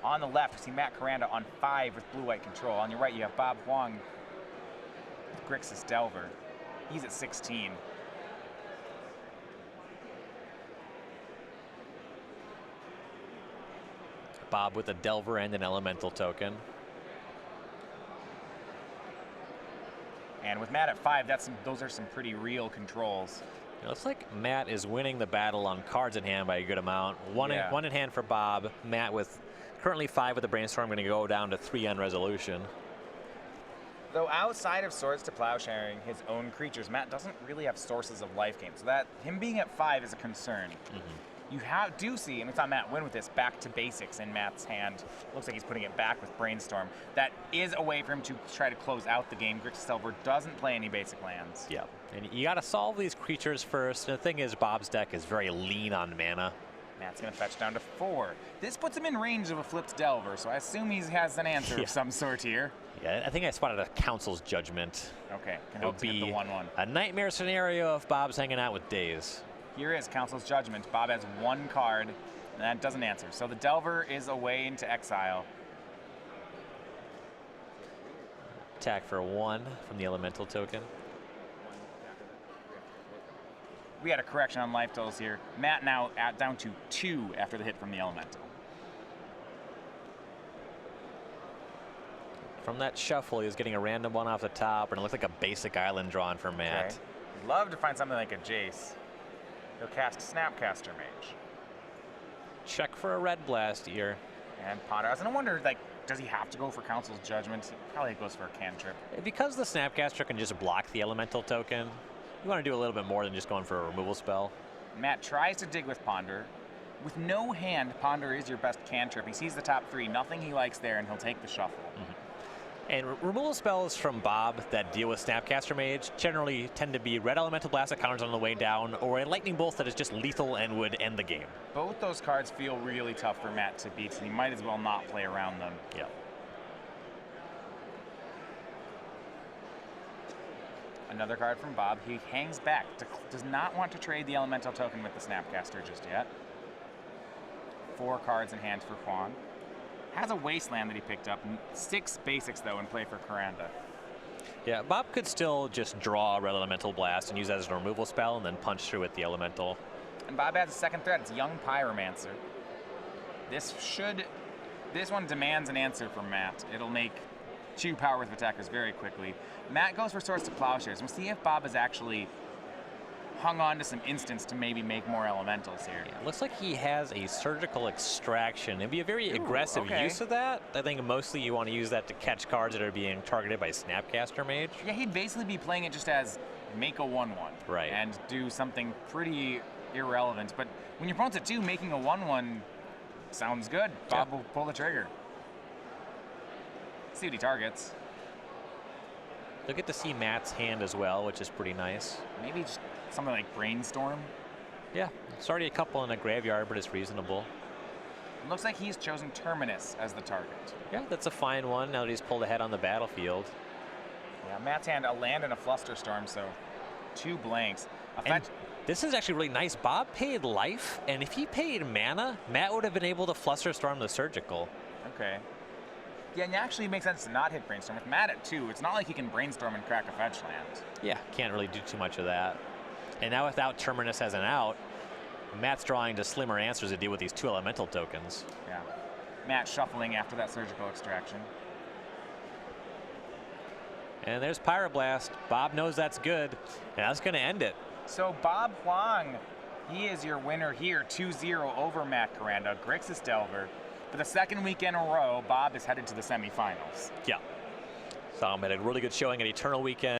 On the left, you see Matt Kuranda on 5 with blue-white control. On your right, you have Bob Huang with Grixis Delver. He's at 16. Bob with a Delver and an Elemental token. And with Matt at 5, those are some pretty real controls. It looks like Matt is winning the battle on cards in hand by a good amount. One in hand for Bob. Matt with currently 5 with the Brainstorm, going to go down to 3 on Resolution. Though outside of Swords to Plowsharing his own creatures, Matt doesn't really have sources of life gain. So that him being at 5 is a concern. You do see, and we saw Matt win with this, back to basics in Matt's hand. Looks like he's putting it back with Brainstorm. That is a way for him to try to close out the game. Grixis Delver doesn't play any basic lands. Yeah, and you got to solve these creatures first. And the thing is, Bob's deck is very lean on mana. Matt's going to fetch down to 4. This puts him in range of a flipped Delver, so I assume he has an answer of some sort here. Yeah, I think I spotted a Council's Judgment. Okay, can help to hit the 1/1. A nightmare scenario if Bob's hanging out with Daze. Here is Council's Judgment. Bob has 1 card, and that doesn't answer. So the Delver is away into exile. Attack for 1 from the Elemental token. We had a correction on life totals here. Matt now down to 2 after the hit from the Elemental. From that shuffle, he was getting a random one off the top, and it looked like a basic island drawn for Matt. Okay. Love to find something like a Jace. He'll cast Snapcaster Mage. Check for a Red Blast here. And Ponder. I was gonna wonder, like, does he have to go for Council's Judgment? Probably goes for a cantrip. Because the Snapcaster can just block the Elemental token, you want to do a little bit more than just going for a removal spell. Matt tries to dig with Ponder. With no hand, Ponder is your best cantrip. He sees the top 3, nothing he likes there, and he'll take the shuffle. And removal spells from Bob that deal with Snapcaster Mage generally tend to be red Elemental Blast that counters on the way down, or a Lightning Bolt that is just lethal and would end the game. Both those cards feel really tough for Matt to beat, and he might as well not play around them. Yeah. Another card from Bob. He hangs back, does not want to trade the Elemental token with the Snapcaster just yet. 4 cards in hand for Huang. Has a Wasteland that he picked up. 6 basics, though, in play for Kuranda. Yeah, Bob could still just draw a red Elemental Blast and use that as a removal spell and then punch through with the Elemental. And Bob has a second threat. It's Young Pyromancer. This one demands an answer from Matt. It'll make 2 power with attackers very quickly. Matt goes for Swords to Plowshares. We'll see if Bob has actually hung on to some instants to maybe make more elementals here. Yeah, looks like he has a Surgical Extraction. It'd be a very aggressive use of that. I think mostly you want to use that to catch cards that are being targeted by Snapcaster Mage. Yeah, he'd basically be playing it just as make a 1/1. Right. And do something pretty irrelevant. But when your opponent's at 2, making a 1/1 sounds good. Bob will pull the trigger. See what he targets. You'll get to see Matt's hand as well, which is pretty nice. Maybe just something like Brainstorm. Yeah, it's already a couple in a graveyard, but it's reasonable. It looks like he's chosen Terminus as the target. Yeah, that's a fine one now that he's pulled ahead on the battlefield. Yeah, Matt's hand, a land and a Flusterstorm, so 2 blanks. And this is actually really nice. Bob paid life, and if he paid mana, Matt would have been able to Flusterstorm the Surgical. Okay. Yeah, and actually it makes sense to not hit Brainstorm. With Matt at 2, it's not like he can Brainstorm and crack a fetch land. Yeah, can't really do too much of that. And now without Terminus as an out, Matt's drawing to slimmer answers to deal with these 2 Elemental tokens. Yeah. Matt shuffling after that Surgical Extraction. And there's Pyroblast. Bob knows that's good, and that's going to end it. So Bob Huang, he is your winner here, 2-0 over Matt Kuranda, Grixis Delver. For the 2nd week in a row, Bob is headed to the semifinals. Yeah. So I'm at a really good showing at Eternal Weekend.